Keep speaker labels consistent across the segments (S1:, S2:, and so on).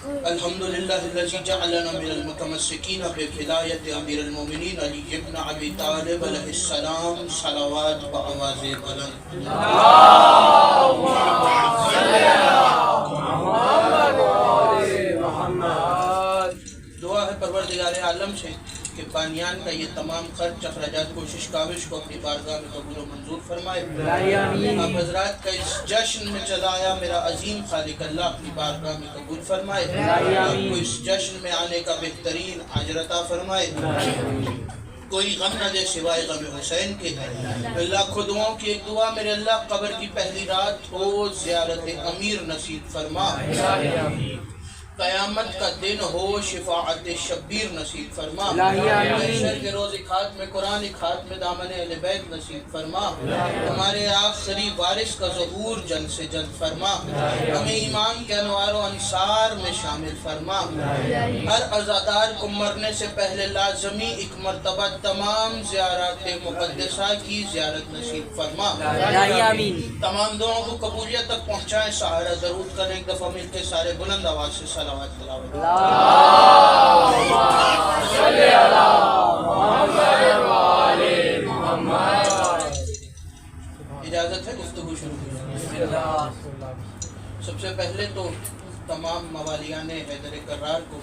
S1: الحمدللہ الذی جعلنا من المتمسکین بولایت امیر المومنین علی ابن ابی طالب علیہ السلام صلوات بآواز بلند۔ دعا ہے پروردگار عالم سے کہ بانیان کا یہ تمام خرچ اخراجات کوشش کاوش کو اپنی بارگاہ میں قبول و منظور فرمائے۔ آپ حضرات کا اس جشن میں چلایا میرا عظیم خالق اللہ اپنی بارگاہ میں قبول فرمائے۔ آپ کو اس جشن میں آنے کا بہترین اجر عطا فرمائے۔ کوئی غم نہ دے سوائے غم حسین کے۔ لاکھوں دعاؤں کی ایک دعا میرے اللہ قبر کی پہلی رات ہو زیارت امیر نصیب فرما۔ قیامت کا دن ہو شفاعت شبیر نصیب فرما۔ محشر کے روز خاتم قرآن خاتم دامن اہل بیت نصیب فرما۔ ہمارے آخری وارث کا ظہور جلد سے جلد فرما۔ ہمیں ایمان کے انوار و انصار میں شامل فرما۔ ہر عزادار کو مرنے سے پہلے لازمی ایک مرتبہ تمام زیارات مقدسہ کی زیارت نصیب فرما۔ تمام دعاؤں کو قبولیت تک پہنچائیں۔ سہارا ضرور کریں، ایک دفعہ مل کے سارے بلند آواز سے صلوات تلاوت۔ اجازت ہے گفتگو شروع کی؟ سب سے پہلے تو تمام موالیان حیدر کرار کو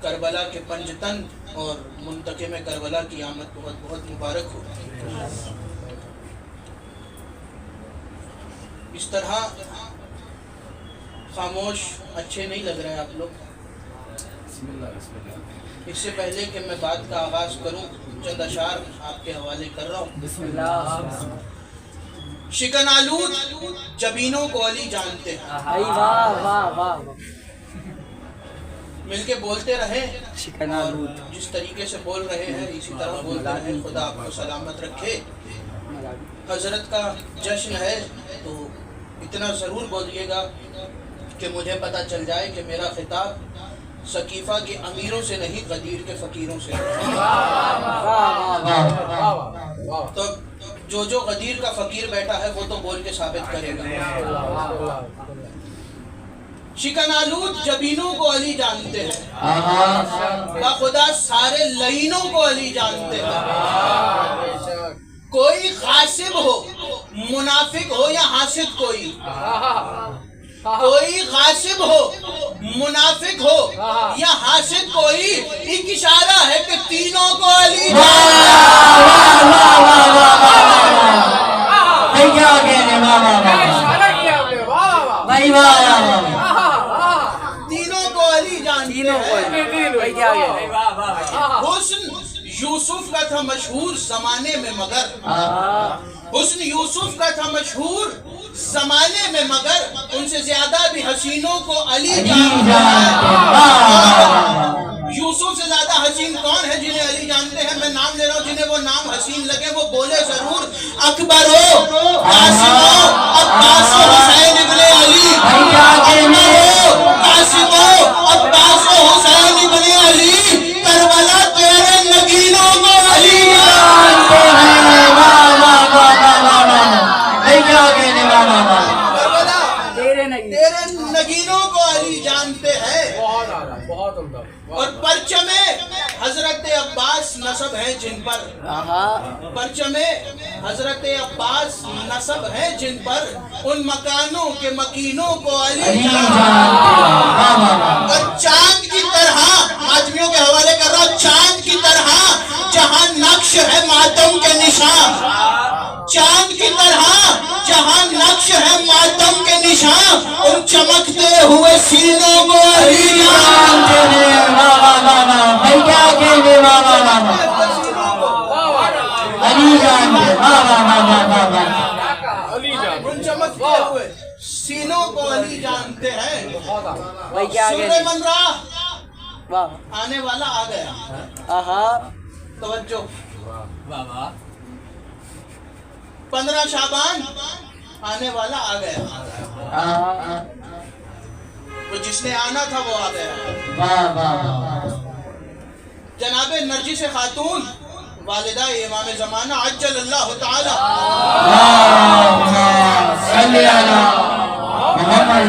S1: کربلا کے پنجتن اور منتقم کربلا کی آمد بہت بہت مبارک ہو۔ اس طرح خاموش اچھے نہیں لگ رہے آپ لوگ۔ اس سے پہلے کہ میں بات کا آغاز کروں چند اشعار آپ کے حوالے کر رہا ہوں۔ شکن آلود جبینوں کو علی جانتے ہیں، مل کے بولتے رہے اور جس طریقے سے بول رہے ہیں اسی طرح بولتے رہے۔ خدا آپ کو سلامت رکھے۔ حضرت کا جشن ہے تو اتنا ضرور بولیے گا کہ مجھے پتہ چل جائے کہ میرا خطاب سقیفہ کے امیروں سے نہیں غدیر کے فقیروں سے۔ تو جو غدیر کا فقیر بیٹھا ہے وہ تو بول کے ثابت کرے گا۔ شکن آلود جبینوں کو علی جانتے ہیں، خدا سارے لعینوں کو علی جانتے ہیں۔ کوئی غاصب ہو منافق ہو یا حاسد، کوئی غاصب ہو منافق ہو یا حاسد، کوئی ایک اشارہ ہے کہ تینوں کو علی تینوں کو علی جانتے ہیں۔ حسن یوسف کا تھا مشہور زمانے میں مگر، حسن یوسف کا تھا مشہور زمانے میں مگر، ان سے زیادہ بھی حسینوں کو علی جانتا ہے۔ یوسف سے زیادہ حسین کون ہے جنہیں علی جانتے ہیں؟ میں نام لے رہا ہوں، جنہیں وہ نام حسین لگے وہ بولے ضرور۔ اکبر و قاسم و عباس و حسین ابن علی، اکبر و قاسم و عباس و حسین ابن علی، کربلا تیرے نگینوں کو علی جانتے ہیں۔ تیرے نگینوں کو علی جانتے ہیں۔ اور پرچم حضرت عباس نسب ہے جن پر، پرچم حضرت عباس نسب ہے جن پر، ان مکانوں کے مکینوں کو علی جانتے ہیں۔ اور چاند کی طرح، آدمیوں کے حوالے کر رہا ہوں، چاند کی طرح جہاں نقش ہے ماتم کے نشان، چاند کی طرح جہاں نقش ہے ماتم کے نشان، ان چمکتے ہوئے سینوں کو علی جانتے ہیں۔ ان چمکتے ہوئے سینوں کو علی جانتے ہیں۔ سورہ من راہ آنے والا آ گیا، توجہ۔ 15 شعبان آنے والا آ گیا، تو جس نے آنا تھا وہ آ گیا۔ جناب نرجس خاتون والدہ امام زمانہ عجل اللہ تعالی صلی اللہ محمد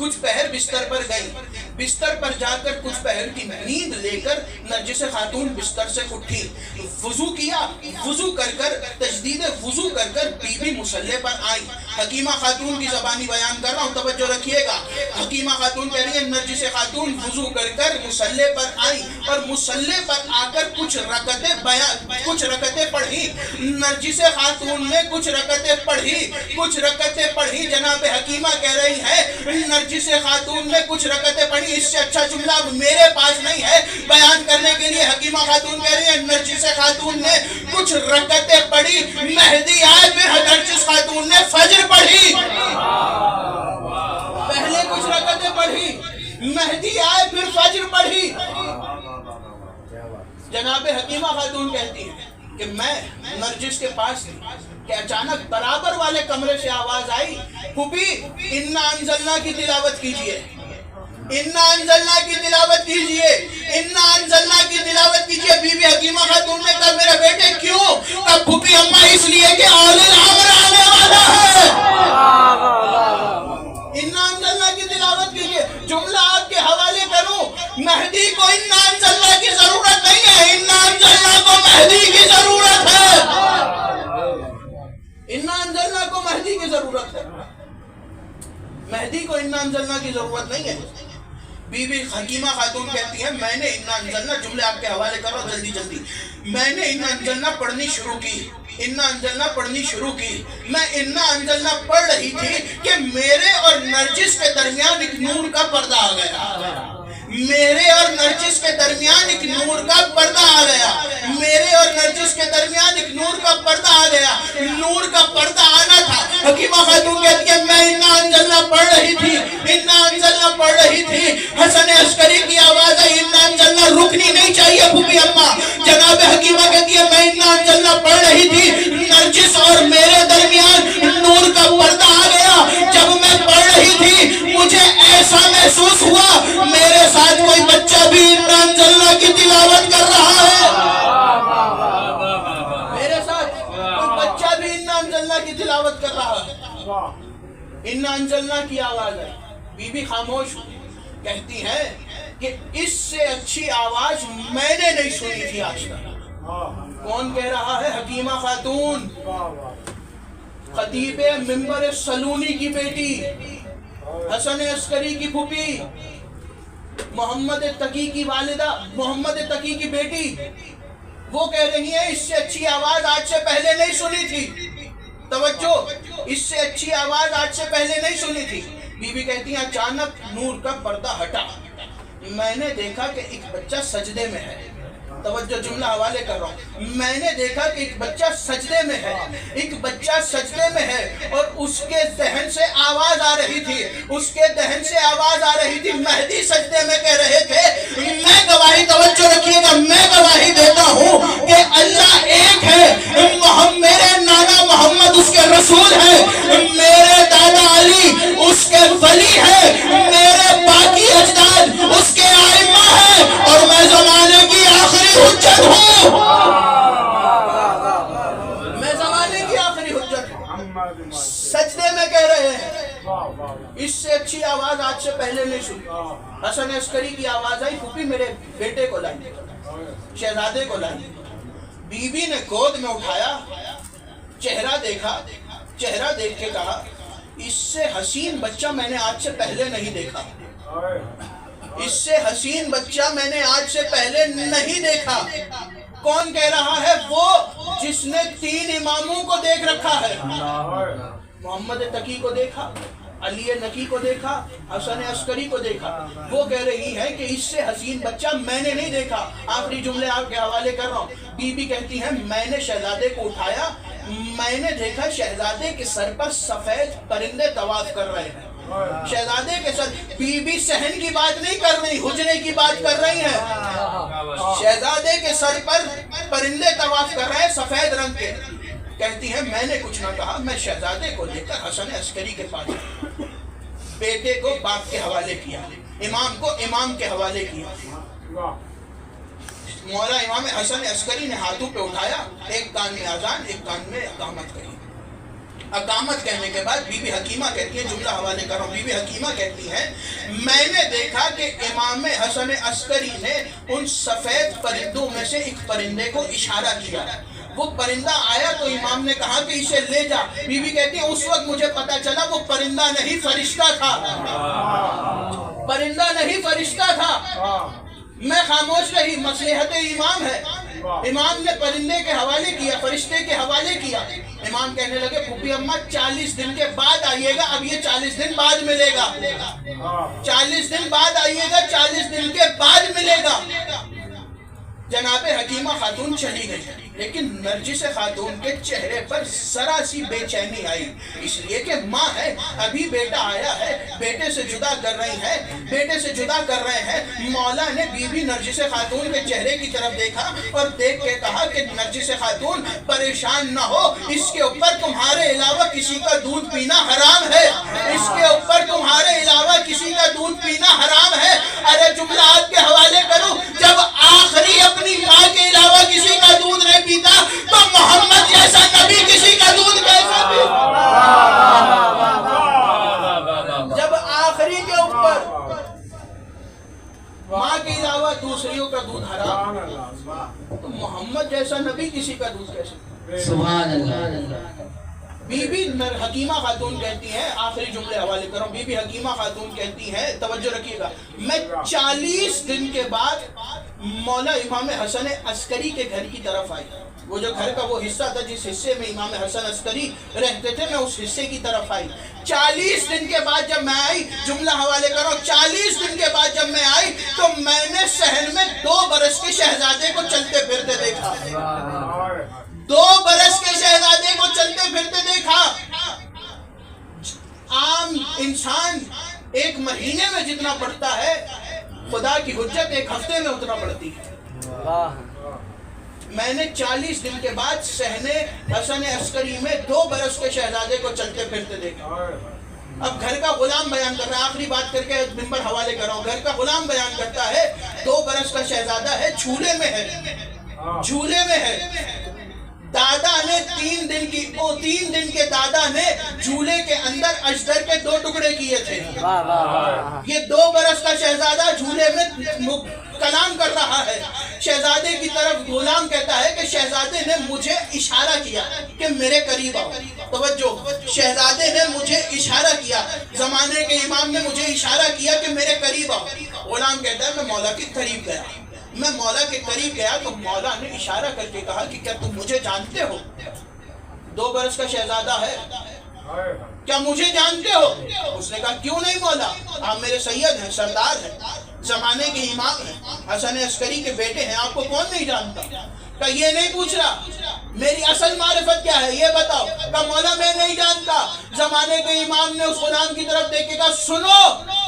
S1: کچھ پہر بستر پر گئی، بستر پر جا کر کچھ پہر کی نیند لے کر نرجس خاتون بستر سے اٹھی، وضو کیا، وضو کر کر تجدید وضو کر کر بی بی مصلی پر آئی۔ حکیمہ خاتون کی زبانی بیان کر رہا ہوں، توجہ رکھیے گا۔ حکیمہ خاتون کہہ رہی ہے نرجس خاتون وضو کر کر مصلی پر آئی اور مصلی پر آ کر کچھ رکعتیں پڑھی۔ نرجس خاتون نے کچھ رکعتیں پڑھی، جناب حکیمہ کہہ رہی ہے نرجس خاتون نے کچھ رکعتیں پڑھی۔ اس سے اچھا جملہ میرے پاس نہیں ہے بیان کرنے کے لیے۔ حکیمہ خاتون کہہ رہی ہے نرجس خاتون نے کچھ رکعتیں پڑھی، مہدی آئے پھر نرجس خاتون نے فجر پڑھی۔ پہلے کچھ رکعتیں پڑھی، مہدی آئے پھر فجر پڑھی۔ جناب حکیمہ خاتون کہتی ہے کہ میں نرجس کے پاس کہ اچانک برابر والے کمرے سے آواز آئی، پھوپھی انا انزلنا کی تلاوت کیجئے، انا انزلنا کی تلاوت کیجئے، انا انزلنا کی تلاوت کیجئے۔ بی بی حکیمہ خاتون نے کہا میرے بیٹے کیوں؟ کہا پھوپھی اماں اس لیے کہ اول الامر آنے والا ہے۔ انا انزلنا کی تلاوت کیجئے۔ جملہ آپ کے حوالے کروں، مہدی کو انا انزلنا کی ضرورت نہیں ہے، انا انزلنا کو مہدی کی ضرورت ہے، انا انزلنا کو مہدی کی ضرورت ہے، مہدی کو انا انزلنا کی ضرورت نہیں ہے۔ بی بی حکیمہ خاتون کہتی ہے میں نے انا انزلنا، جملے آپ کے حوالے کر رہا ہوں جلدی، میں نے انا انزلنا پڑھنی شروع کی، انا انزلنا پڑھنی شروع کی۔ میں انا انزلنا پڑھ رہی تھی کہ میرے اور نرجس کے درمیان ایک نور کا پردہ آ گیا، میرے اور نرجس کے درمیان ایک نور کا پردہ آ گیا، میرے اور نرجس کے درمیان ایک نور کا پردہ آ گیا، نور کا پردہ آنا تھا۔ حکیمہ خاتون کہتی ہے میں انا انزلنا پڑھ رہی تھی، انا انزلنا پڑھ رہی تھی، حسن عسکری کی آواز ہے انا انزلنا رکنی نہیں چاہیے پھوپھی اماں۔ جناب حکیمہ کہتی ہے میں انا انزلنا پڑھ رہی تھی، نرجس اور میرے درمیان نور کا پردہ آ گیا۔ جب میں پڑھ رہی تھی مجھے ایسا محسوس ہوا میرے ساتھ کوئی بچہ بھی انا انزلنا کی تلاوت کر رہا ہے، میرے ساتھ کوئی بچہ بھی انا انزلنا کی تلاوت کر رہا ہے۔ انا انزلنا کی آواز ہے۔ بی بی خاموش کہتی ہے کہ اس سے اچھی آواز میں نے نہیں سنی تھی آج تک۔ کون کہہ رہا ہے؟ حکیمہ خاتون، خطیب منبر سلونی کی بیٹی، حسن عسکری کی پھوپھی، محمد تقی کی والدہ، محمد تقی کی بیٹی، وہ کہہ رہی ہیں اس سے اچھی آواز آج سے پہلے نہیں سنی تھی۔ توجہ، اس سے اچھی آواز آج سے پہلے نہیں سنی تھی۔ بی بی کہتی ہیں اچانک نور کا پردہ ہٹا، میں نے دیکھا کہ ایک بچہ سجدے میں ہے۔ توجہ، جملہ حوالے کر رہا ہوں، میں نے دیکھا کہ ایک بچہ سجدے میں ہے، ایک بچہ سجدے میں ہے اور اس کے ذہن سے آواز آ رہی تھی، اس کے ذہن سے آواز آ رہی تھی، مہدی سجدے میں کہہ رہے تھے۔ میں گواہی، توجہ رکھیے گا، میں گواہی دیتا ہوں کہ اللہ ایک ہے، میرے نانا محمد اس کے رسول ہیں، میرے دادا علی اس کے ولی ہیں، میرے باقی اجداد اس کے ائمہ ہیں اور میں زمانے کی آخری حجت ہوں، میں زمانے کی آخری حجت ہوں۔ سجدے میں کہہ رہے ہیں اس سے اچھی آواز آج سے پہلے نہیں سنی۔ حسن عسکری کی آواز آئی، پھوپھی میرے بیٹے کو لائی، شہزادے کو لائی۔ بی بی نے گود میں اٹھایا، چہرہ دیکھا، چہرہ دیکھ کے کہا اس سے حسین بچہ میں نے آج سے پہلے نہیں دیکھا، اس سے حسین بچہ میں نے آج سے پہلے نہیں دیکھا۔ کون کہہ رہا ہے؟ وہ جس نے 3 اماموں کو دیکھ رکھا ہے، محمد تقی کو دیکھا، علی نقی کو دیکھا، حسن عسکری کو دیکھا۔ وہ کہہ رہی ہے کہ اس سے حسین بچہ میں نے نہیں دیکھا۔ آخری جملے آپ کے حوالے کر رہا ہوں۔ بی بی کہتی ہے میں نے شہزادے کو اٹھایا، میں نے دیکھا شہزادے کے سر پر سفید پرندے طواف کر رہے ہیں۔ شہزادے کے سر، بی بی صحن کی بات نہیں کر رہی، حجرے کی بات کر رہی ہیں۔ شہزادے کے سر پر پرندے طواف کر رہے ہیں سفید رنگ کے۔ کہتی ہے میں نے کچھ نہ کہا، میں شہزادے کو لے کر حسن عسکری کے پاس، بیٹے کو باپ کے حوالے کیا، امام کو امام کے حوالے کیا۔ مولا امام حسن عسکری نے ہاتھوں پہ اٹھایا، ایک کان میں اذان ایک کان میں اقامت کری۔ اقامت کہنے کے بعد بی بی حکیمہ کہتی ہے، جملہ حوالے کر رہا ہوں، بی بی حکیمہ کہتی ہیں میں نے دیکھا کہ امام حسن عسکری نے ان سفید پرندوں میں سے ایک پرندے کو اشارہ کیا، وہ پرندہ آیا تو امام نے کہا کہ اسے لے جا۔ بی بی کہتی ہے اس وقت مجھے پتا چلا وہ پرندہ نہیں فرشتہ تھا، پرندہ نہیں فرشتہ تھا۔ میں خاموش رہی، مصلحت امام ہے، امام نے پرندے کے حوالے کیا، فرشتے کے حوالے کیا۔ امام کہنے لگے پھوپھی اماں 40 دن کے بعد آئیے گا، اب یہ 40 دن بعد ملے گا، 40 دن بعد آئیے گا، 40 دن کے بعد ملے گا۔ جناب حکیمہ خاتون چلی گئی، لیکن نرجس خاتون کے چہرے پر ذرا سی بے چینی آئی، اس لیے کہ ماں ہے، ابھی بیٹا آیا ہے، بیٹے سے جدا کر رہی ہے، بیٹے سے جدا کر رہے ہیں۔ مولا نے بی بی نرجس خاتون کے چہرے کی طرف دیکھا اور دیکھ کے کہا کہ نرجس خاتون پریشان نہ ہو، اس کے اوپر تمہارے علاوہ کسی کا دودھ پینا حرام ہے، اس کے اوپر تمہارے علاوہ کسی کا دودھ پینا حرام ہے۔ ارے جملہ آپ کے حوالے کروں، جب آخری اپنی ماں کے علاوہ کسی کا دودھ نہیں پیتا تو محمد جیسا نبی کسی کا دودھ کیسے پیتا؟ جب آخری کے اوپر ماں کے علاوہ دوسریوں کا دودھ حرام تو محمد جیسا نبی کسی کا دودھ کیسے پیتا؟ سبحان اللہ۔ بی بی حکیمہ خاتون کہتی ہیں، آخری جملے حوالے کروں، بی بی حکیمہ خاتون کہتی ہیں، توجہ رکھیے گا، میں 40 دن کے بعد مولا امام حسن عسکری کے گھر کی طرف آئی، وہ جو گھر کا وہ حصہ تھا جس حصے میں امام حسن عسکری رہتے تھے، میں اس حصے کی طرف آئی۔ 40 دن کے بعد جب میں آئی، جملہ حوالے کرو، 40 دن کے بعد جب میں آئی تو میں نے صحن میں 2 برس کے شہزادے کو چلتے پھرتے دیکھا، 2 برس کے شہزادے کو چلتے پھرتے دیکھا۔ عام انسان 1 مہینے میں جتنا پڑھتا ہے، خدا کی حجت 1 ہفتے میں اتنا پڑھتی ہے۔ میں نے 40 دن کے بعد صحن حسن عسکری میں 2 برس کے شہزادے کو چلتے پھرتے دیکھا۔ اب گھر کا غلام بیان کر رہا ہے، آخری بات کر کے منبر حوالے کر رہا ہوں، گھر کا غلام بیان کرتا ہے 2 برس کا شہزادہ ہے، جھولے میں ہے، جھولے میں ہے۔ دادا نے 3 دن کے دادا نے جھولے کے اندر اجدر کے 2 ٹکڑے کیے تھے۔ یہ 2 برس کا شہزادہ جھولے میں کلام کر رہا ہے، شہزادے کی طرف غلام کہتا ہے کہ شہزادے نے مجھے اشارہ کیا کہ میرے قریب آؤ۔ توجہ، شہزادے نے مجھے اشارہ کیا، زمانے کے امام نے مجھے اشارہ کیا کہ میرے قریب آؤ۔ غلام کہتا ہے میں مولا کے قریب گیا، میں مولا کے قریب گیا تو مولا نے اشارہ کر کے کہا کہ کیا تم مجھے جانتے ہو؟ 2 برس کا شہزادہ ہے، کیا مجھے جانتے ہو؟ اس نے کہا کیوں نہیں مولا، آپ میرے سید ہیں، سردار ہیں، زمانے کے امام ہیں، حسن عسکری کے بیٹے ہیں، آپ کو کون نہیں جانتا؟ کہ یہ نہیں پوچھ رہا میری اصل معرفت کیا ہے یہ بتاؤ۔ کہ مولا میں نہیں جانتا۔ زمانے کے امام نے اس غلام کی طرف دیکھ کے کہا سنو،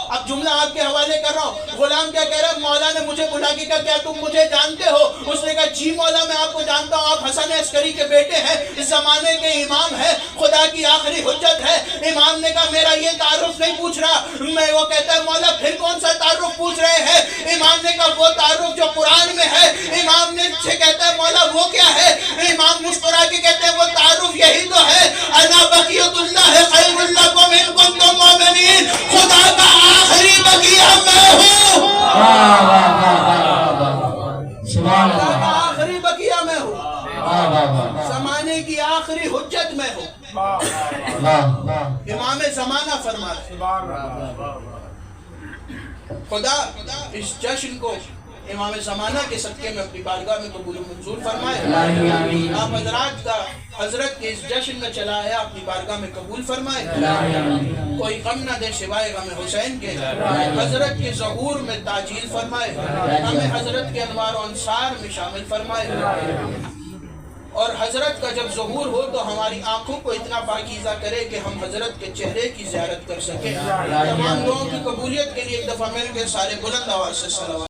S1: اب جملہ آپ کے حوالے کر رہا ہوں۔ غلام کیا کہہ رہا ہے؟ مولا نے مجھے بلا کے کہا کیا تم مجھے جانتے ہو؟ اس نے کہا جی مولا میں آپ کو جانتا ہوں، آپ حسن عسکری کے بیٹے ہیں، اس زمانے کے امام ہیں، خدا کی آخری حجت ہے۔ امام نے کہا میرا یہ تعارف نہیں پوچھ رہا میں، وہ کہتا ہے مولا پھر کون سا تعارف پوچھ رہے ہیں؟ امام نے کہا وہ تعارف جو قرآن میں ہے۔ امام نے سے کہتا ہے مولا وہ کیا ہے؟ امام مسکرا کے کہتے ہیں وہ تعارف یہی تو ہے، انا بقیت اللہ خیر لکم ان کنتم مؤمنین، خدا کا آخری بقیہ میں ہوں، خدا کا آخری بقیہ میں ہوں، زمانے کی آخری حجت میں ہوں۔ امام زمانہ فرماتے خدا اس جشن کو امام زمانہ کے صدقے میں اپنی بارگاہ میں قبول و منظور فرمائے۔ آپ حضرات کا حضرت کے اس جشن میں چلا آیا اپنی بارگاہ میں قبول فرمائے، کوئی غم نہ دے سوائے غم حسین کے، حضرت کے ظہور میں تاجیل فرمائے، ہمیں حضرت کے انوار و انصار میں شامل فرمائے، اور حضرت کا جب ظہور ہو تو ہماری آنکھوں کو اتنا پاکیزہ کرے کہ ہم حضرت کے چہرے کی زیارت کر سکیں۔ تمام لوگوں کی قبولیت کے لیے ایک دفعہ مل کے سارے بلند آواز سے صلوات